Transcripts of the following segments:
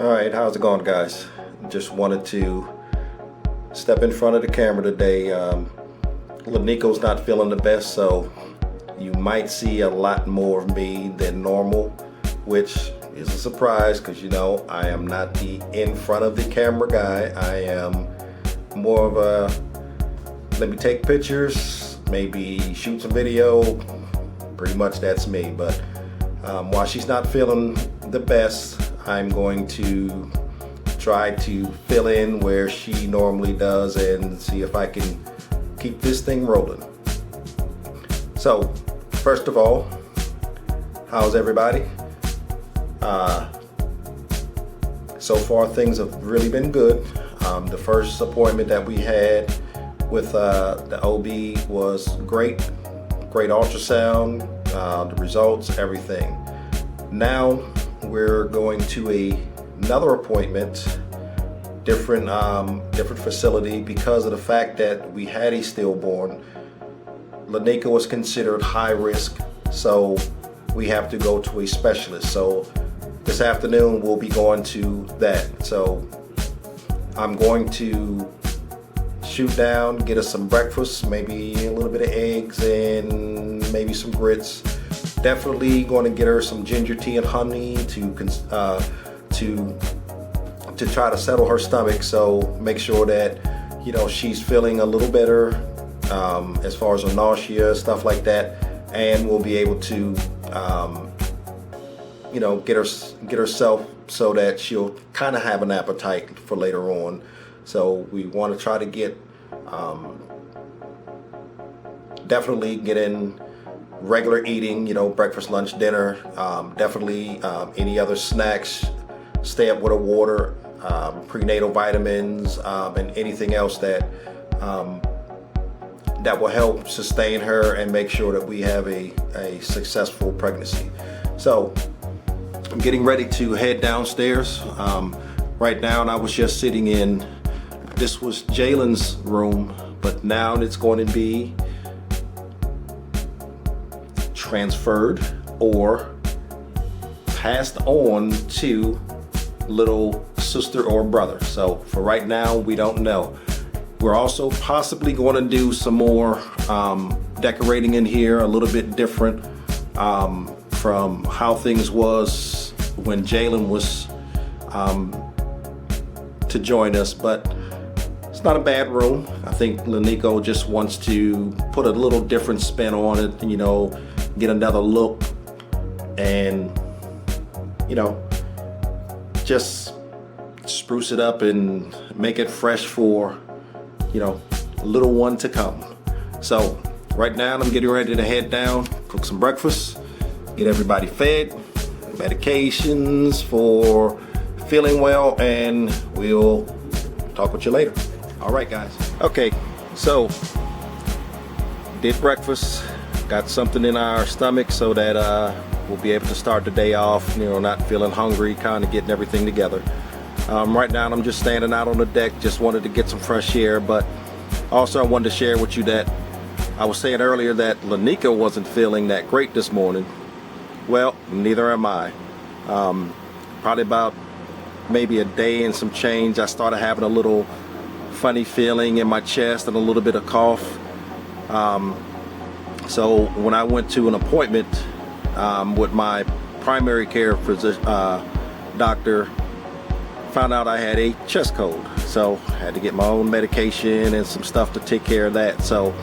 Alright, how's it going, guys? Just wanted to step in front of the camera today. Lanico's not feeling the best, so you might see a lot more of me than normal, which is a surprise because, you know, I am not the in front of the camera guy. I am more of a let me take pictures, maybe shoot some video. Pretty much that's me. But while she's not feeling the best, I'm going to try to fill in where she normally does and see if I can keep this thing rolling. So, first of all, how's everybody? So far things have really been good. The first appointment that we had with the OB was great ultrasound, the results, everything. Now we're going to another appointment, different facility, because of the fact that we had a stillborn. Lanika was considered high risk, so we have to go to a specialist. So this afternoon we'll be going to that. So I'm going to shoot down, get us some breakfast, maybe a little bit of eggs and maybe some grits. Definitely going to get her some ginger tea and honey to try to settle her stomach. So make sure that, you know, she's feeling a little better as far as her nausea, stuff like that, and we'll be able to you know, get herself so that she'll kind of have an appetite for later on. So we want to try to get definitely get in regular eating, you know, breakfast, lunch, dinner, definitely any other snacks, stay up with her water, prenatal vitamins, and anything else that that will help sustain her and make sure that we have a successful pregnancy. So I'm getting ready to head downstairs right now, and I was just sitting in, this was Jalen's room, but now it's going to be transferred or passed on to little sister or brother. So for right now, we don't know. We're also possibly going to do some more decorating in here, a little bit different from how things was when Jalen was to join us, but it's not a bad room. I think Lanico just wants to put a little different spin on it, you know, get another look and, you know, just spruce it up and make it fresh for, you know, little one to come. So right now I'm getting ready to head down, cook some breakfast, get everybody fed, medications for feeling well, and we'll talk with you later. All right, guys. Okay, so did breakfast, got something in our stomach so that we'll be able to start the day off, you know, not feeling hungry, kind of getting everything together. Right now I'm just standing out on the deck, just wanted to get some fresh air, but also I wanted to share with you that I was saying earlier that Lanika wasn't feeling that great this morning. Well, neither am I. Probably about maybe a day and some change, I started having a little funny feeling in my chest and a little bit of cough. So when I went to an appointment with my primary care physician, doctor, found out I had a chest cold. So I had to get my own medication and some stuff to take care of that. So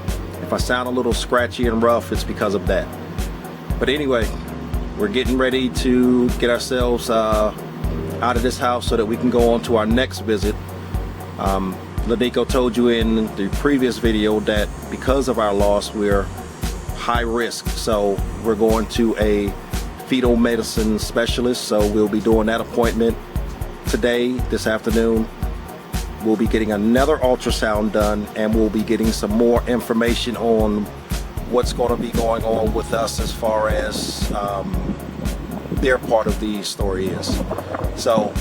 if I sound a little scratchy and rough, it's because of that. But anyway, we're getting ready to get ourselves out of this house so that we can go on to our next visit. Lanico told you in the previous video that because of our loss, we're high risk. So we're going to a fetal medicine specialist. So we'll be doing that appointment today, this afternoon. We'll be getting another ultrasound done, and we'll be getting some more information on what's going to be going on with us as far as their part of the story is. So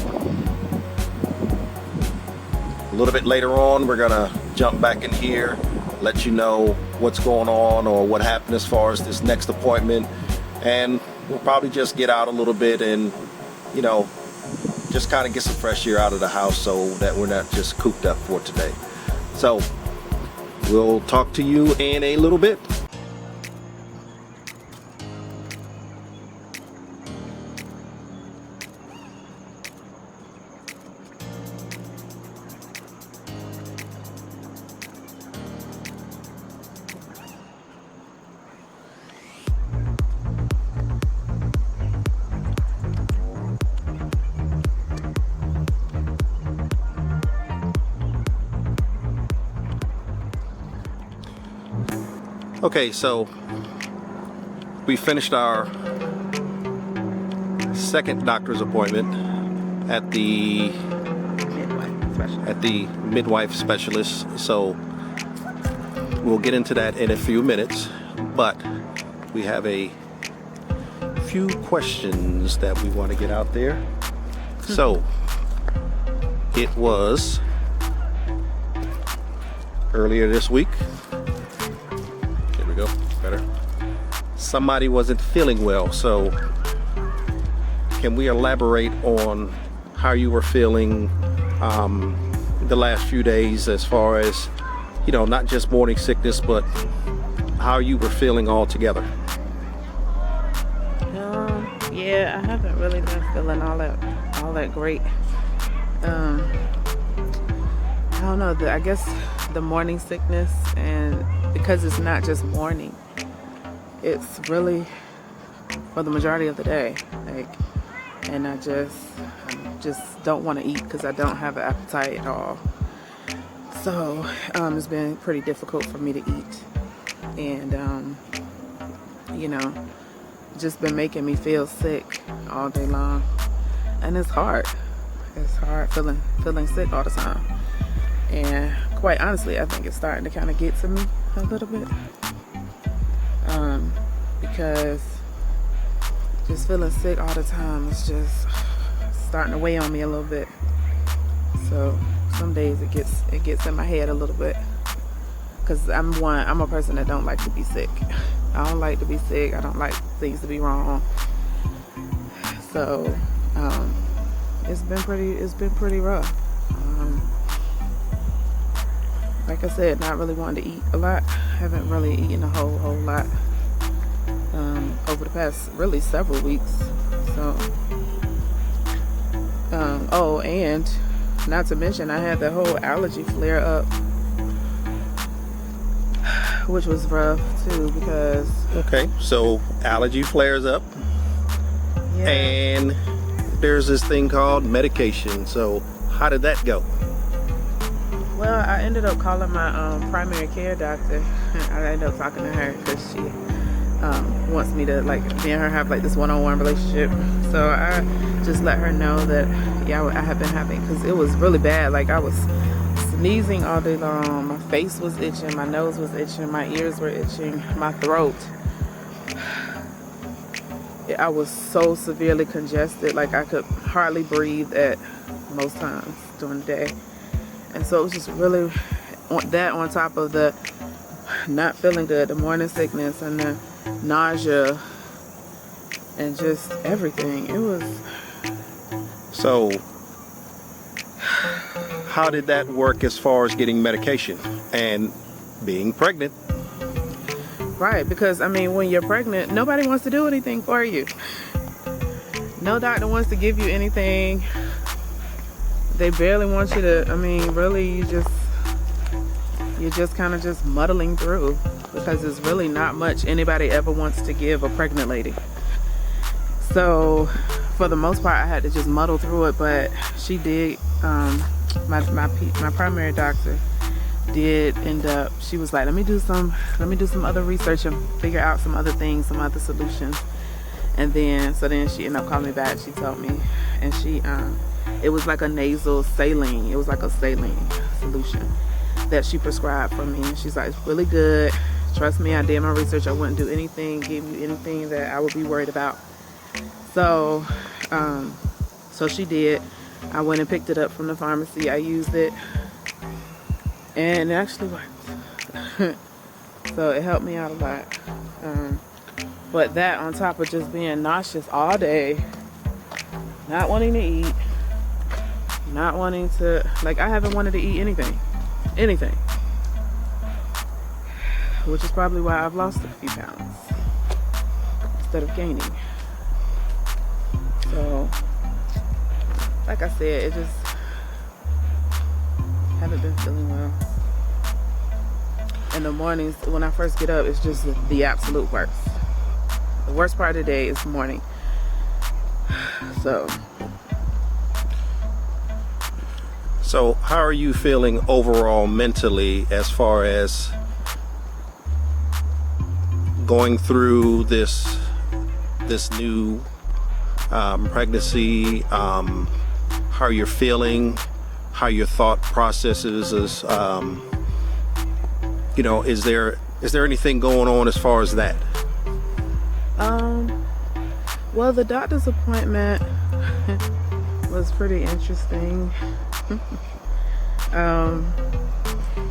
a little bit later on, we're gonna jump back in here, let you know what's going on or what happened as far as this next appointment, and we'll probably just get out a little bit and, you know, just kind of get some fresh air out of the house so that we're not just cooped up for today. So we'll talk to you in a little bit. Okay, so we finished our second doctor's appointment at the midwife specialist. So we'll get into that in a few minutes, but we have a few questions that we want to get out there. So it was earlier this week. Go better. Somebody wasn't feeling well, so can we elaborate on how you were feeling the last few days, as far as, you know, not just morning sickness, but how you were feeling altogether? Yeah, I haven't really been feeling all that great. I don't know, I guess the morning sickness, and because it's not just morning, it's really for the majority of the day, like, and I just don't want to eat because I don't have an appetite at all. So it's been pretty difficult for me to eat, and you know, just been making me feel sick all day long, and it's hard feeling sick all the time. And quite honestly, I think it's starting to kind of get to me a little bit, because just feeling sick all the time is just starting to weigh on me a little bit. So some days it gets in my head a little bit, because I'm a person that don't like to be sick. I don't like to be sick. I don't like things to be wrong. So it's been pretty rough. Like I said, not really wanting to eat a lot. Haven't really eaten a whole lot over the past really several weeks. So, oh, and not to mention, I had the whole allergy flare up, which was rough too, because... Okay, so allergy flares up, yeah. And there's this thing called medication. So how did that go? Well, I ended up calling my primary care doctor. I ended up talking to her because she wants me to, like, me and her have like this one-on-one relationship. So I just let her know that, yeah, I have been having, because it was really bad. Like, I was sneezing all day long. My face was itching. My nose was itching. My ears were itching. My throat. I was so severely congested. Like, I could hardly breathe at most times during the day. And so it was just really on top of the not feeling good, the morning sickness and the nausea and just everything. It was... So how did that work as far as getting medication and being pregnant? Right, because I mean, when you're pregnant, nobody wants to do anything for you. No doctor wants to give you anything. They barely want you to, I mean, really, you're just kind of just muddling through, because there's really not much anybody ever wants to give a pregnant lady. So for the most part, I had to just muddle through it. But she did, my primary doctor did end up, she was like, let me do some other research and figure out some other things, some other solutions. And then she ended up calling me back. She told me, and it was like a nasal saline. It was like a saline solution that she prescribed for me. And she's like, it's really good. Trust me, I did my research. I wouldn't do anything, give you anything that I would be worried about. So she did. I went and picked it up from the pharmacy. I used it, and it actually worked. So it helped me out a lot. But that, on top of just being nauseous all day, not wanting to eat, not wanting to, like, I haven't wanted to eat anything, which is probably why I've lost a few pounds instead of gaining. So, like I said, it just haven't been feeling well. In the mornings, when I first get up, it's just the absolute worst. The worst part of the day is the morning. So how are you feeling overall mentally as far as going through this new pregnancy? How you're feeling, how your thought processes is, you know, is there anything going on as far as that? Well, the doctor's appointment was pretty interesting.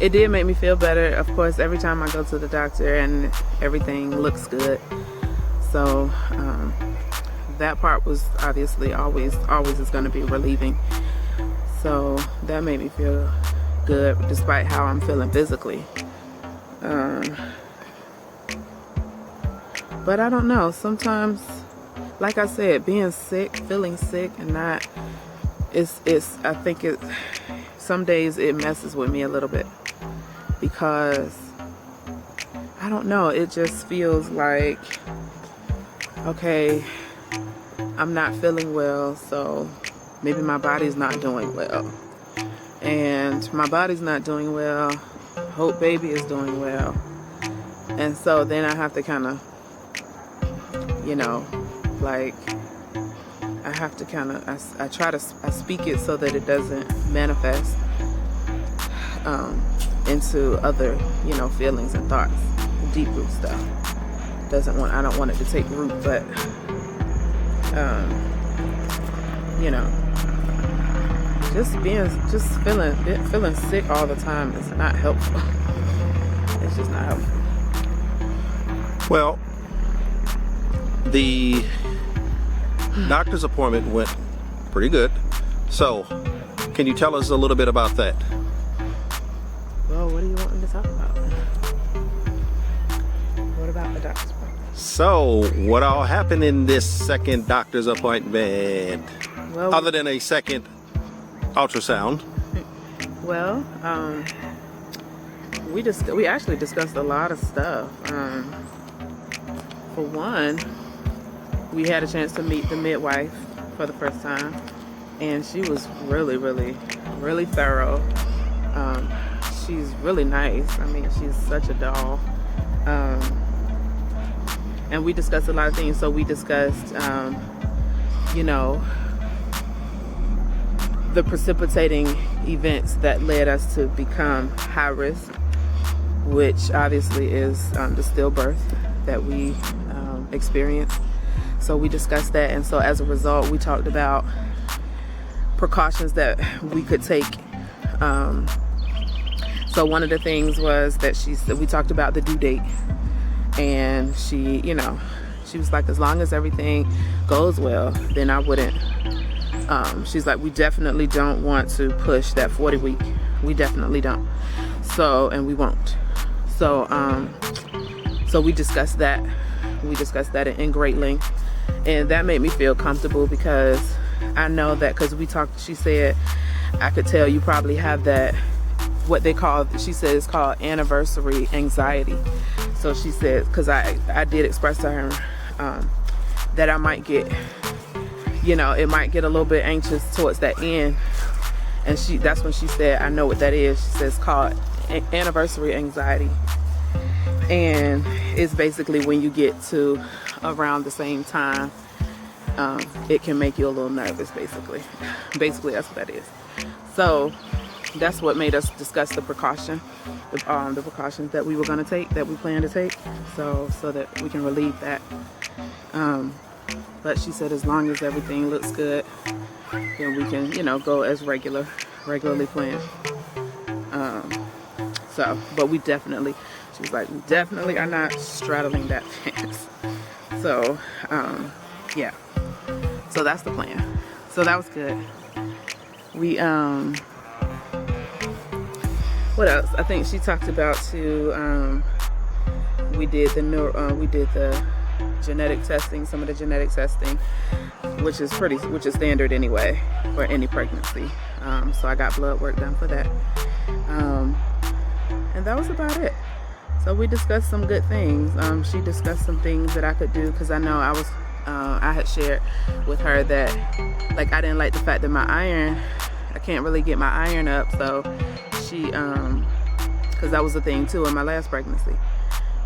It did make me feel better. Of course, every time I go to the doctor and everything looks good. So that part was obviously always is going to be relieving. So that made me feel good despite how I'm feeling physically. But I don't know, sometimes, like I said, being sick, feeling sick and not, I think some days it messes with me a little bit, because I don't know, it just feels like, okay, I'm not feeling well, so maybe my body's not doing well. And my body's not doing well, hope baby is doing well. And so then I have to kind of, you know, like, I have to kind of, I speak it so that it doesn't manifest into other, you know, feelings and thoughts, deep root stuff. I don't want it to take root, but, you know, just feeling sick all the time is not helpful. It's just not helpful. Well, the doctor's appointment went pretty good. So, can you tell us a little bit about that? Well, what do you want me to talk about? What about the doctor's appointment? So, what all happened in this second doctor's appointment? Well, other than a second ultrasound? Well, we actually discussed a lot of stuff. For one, we had a chance to meet the midwife for the first time, and she was really, really, really thorough. She's really nice. I mean, she's such a doll. And we discussed a lot of things. So we discussed, you know, the precipitating events that led us to become high risk, which obviously is the stillbirth that we experienced. So we discussed that, and so as a result, we talked about precautions that we could take. So one of the things was that we talked about the due date, and she, you know, she was like, as long as everything goes well, then I wouldn't. She's like, we definitely don't want to push that 40 week. We definitely don't. So, and we won't. So, so we discussed that. We discussed that in great length, and that made me feel comfortable, because I know that, because we talked, she said, I could tell you probably have that, what they call, she said it's called anniversary anxiety. So she said, because I did express to her that I might get, you know, it might get a little bit anxious towards that end. And that's when she said, I know what that is. She says it's called anniversary anxiety. And it's basically when you get to around the same time, it can make you a little nervous, basically. Basically, that's what that is. So that's what made us discuss the precautions that we were going to take, that we plan to take, so that we can relieve that. But she said as long as everything looks good, then we can, you know, go as regularly planned. But we definitely, she was like, we definitely are not straddling that fence. So, yeah. So that's the plan. So that was good. We what else? I think she talked about too. We did the genetic testing, some of the genetic testing, which is standard anyway for any pregnancy. So I got blood work done for that. And that was about it. So we discussed some good things. She discussed some things that I could do, because I know I had shared with her that, like, I didn't like the fact that I can't really get my iron up. So she, because that was the thing too in my last pregnancy,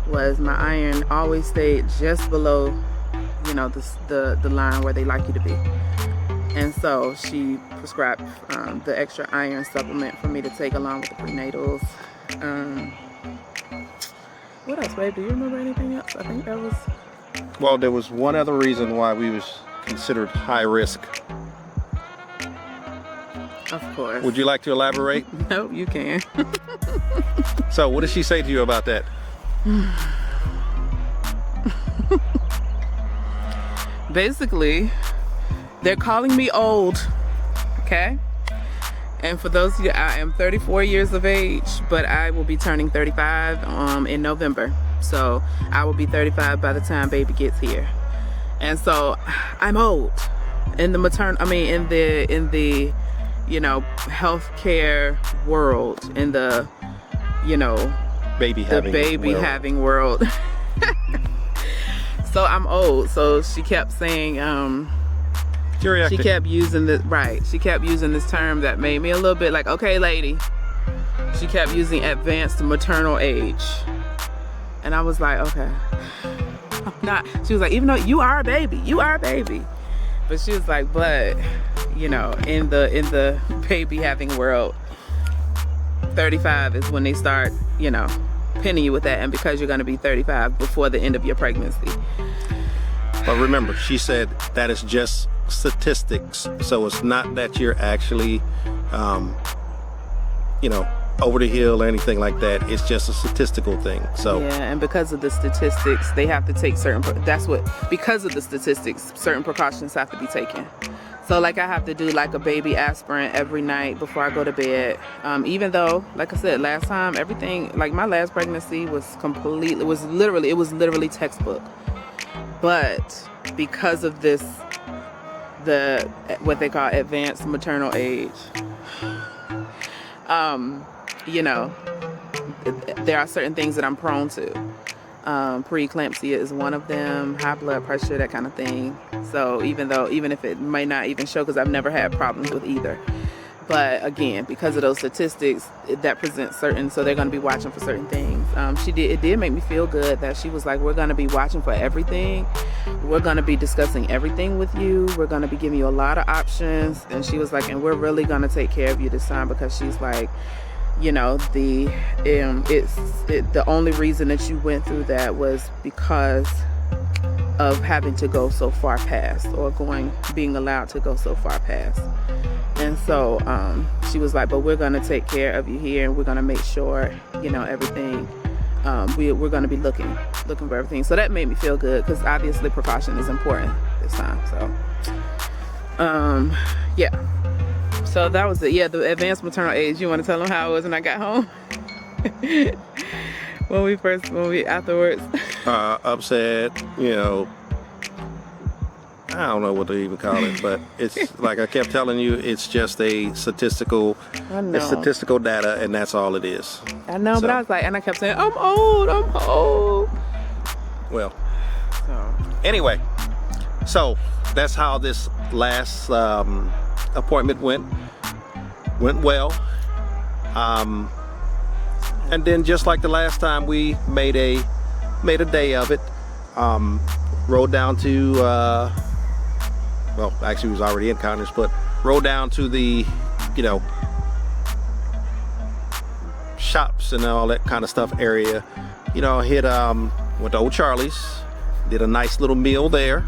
was my iron always stayed just below, you know, the line where they like you to be. And so she prescribed the extra iron supplement for me to take along with the prenatals. What else, babe? Do you remember anything else? I think that was... Well, there was one other reason why we was considered high risk. Of course. Would you like to elaborate? No, you can. So what did she say to you about that? Basically, they're calling me old, okay? And for those of you, I am 34 years of age, but I will be turning 35 in November. So I will be 35 by the time baby gets here. And so I'm old in the in the you know, healthcare world, in the, you know, baby having world. So I'm old. So she kept saying, she kept using this term that made me a little bit like, okay, lady. She kept using advanced maternal age. And I was like, okay, I'm not. She was like, even though you are a baby. But she was like, but, you know, in the baby having world, 35 is when they start, you know, pinning you with that. And because you're going to be 35 before the end of your pregnancy. But remember, she said that is just statistics. So it's not that you're actually, you know, over the hill or anything like that. It's just a statistical thing. So yeah, and because of the statistics, they have to take certain precautions have to be taken. So like I have to do like a baby aspirin every night before I go to bed. Even though, like I said, last time, everything, like my last pregnancy was literally textbook. But because of this, what they call advanced maternal age, you know, there are certain things that I'm prone to. Preeclampsia is one of them, high blood pressure, that kind of thing. So even if it may not even show, because I've never had problems with either. But again, because of those statistics, that presents certain, so they're going to be watching for certain things. It did make me feel good that she was like, we're going to be watching for everything. We're going to be discussing everything with you. We're going to be giving you a lot of options. And she was like, and we're really going to take care of you this time, because she's like, you know, the only reason that you went through that was because of having to go so far past, or being allowed to go so far past. And so she was like, but we're going to take care of you here, and we're going to make sure, you know, everything, we're going to be looking for everything. So that made me feel good, because obviously precaution is important this time. So yeah. So that was it. Yeah, the advanced maternal age. You want to tell them how it was when I got home? Afterwards. Upset, you know, I don't know what to even call it, but it's like I kept telling you, it's just a statistical data, and that's all it is. I know, but I was like, and I kept saying, I'm old. Well, anyway, so that's how this last appointment went well. And then just like the last time, we made a day of it. Rode down to well, actually it was already in Connors, but rode down to the, you know, shops and all that kind of stuff area. You know, went to Old Charlie's, did a nice little meal there.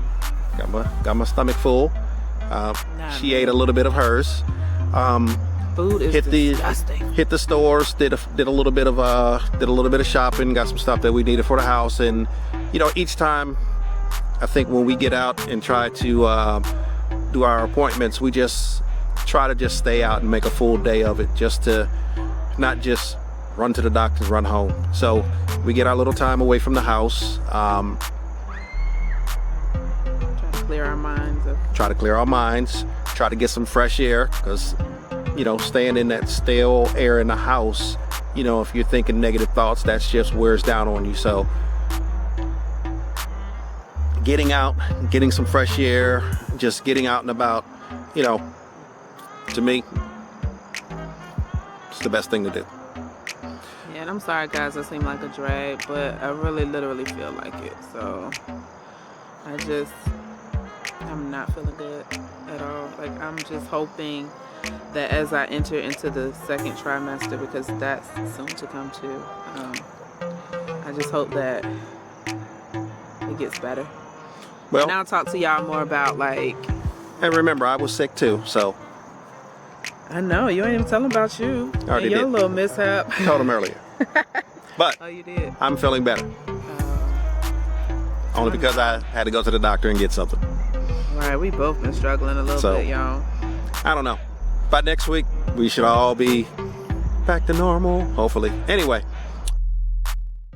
Got my stomach full. She ate a little bit of hers. Food is disgusting. Hit the stores, did a little bit of shopping, got some stuff that we needed for the house. And you know, each time, I think when we get out and try to do our appointments, we just try to just stay out and make a full day of it, just to not just run to the doctors, run home. So we get our little time away from the house. Try to clear our minds. Try to get some fresh air, because, you know, staying in that stale air in the house, you know, if you're thinking negative thoughts, that's just wears down on you. So getting out, getting some fresh air, just getting out and about, you know, to me, it's the best thing to do. Yeah, and I'm sorry guys, it seemed like a drag, but I really literally feel like it. So I'm not feeling good at all. Like, I'm just hoping that as I enter into the second trimester, because that's soon to come too, I just hope that it gets better. Well, and I'll talk to y'all more about, like... And remember, I was sick too, so... I know, you ain't even telling about you. I already and your did. little mishap. I told him earlier. But oh, you did? I'm feeling better. Only because I had to go to the doctor and get something. Right, we both been struggling a little bit, y'all. I don't know. By next week, we should all be back to normal, hopefully. Anyway,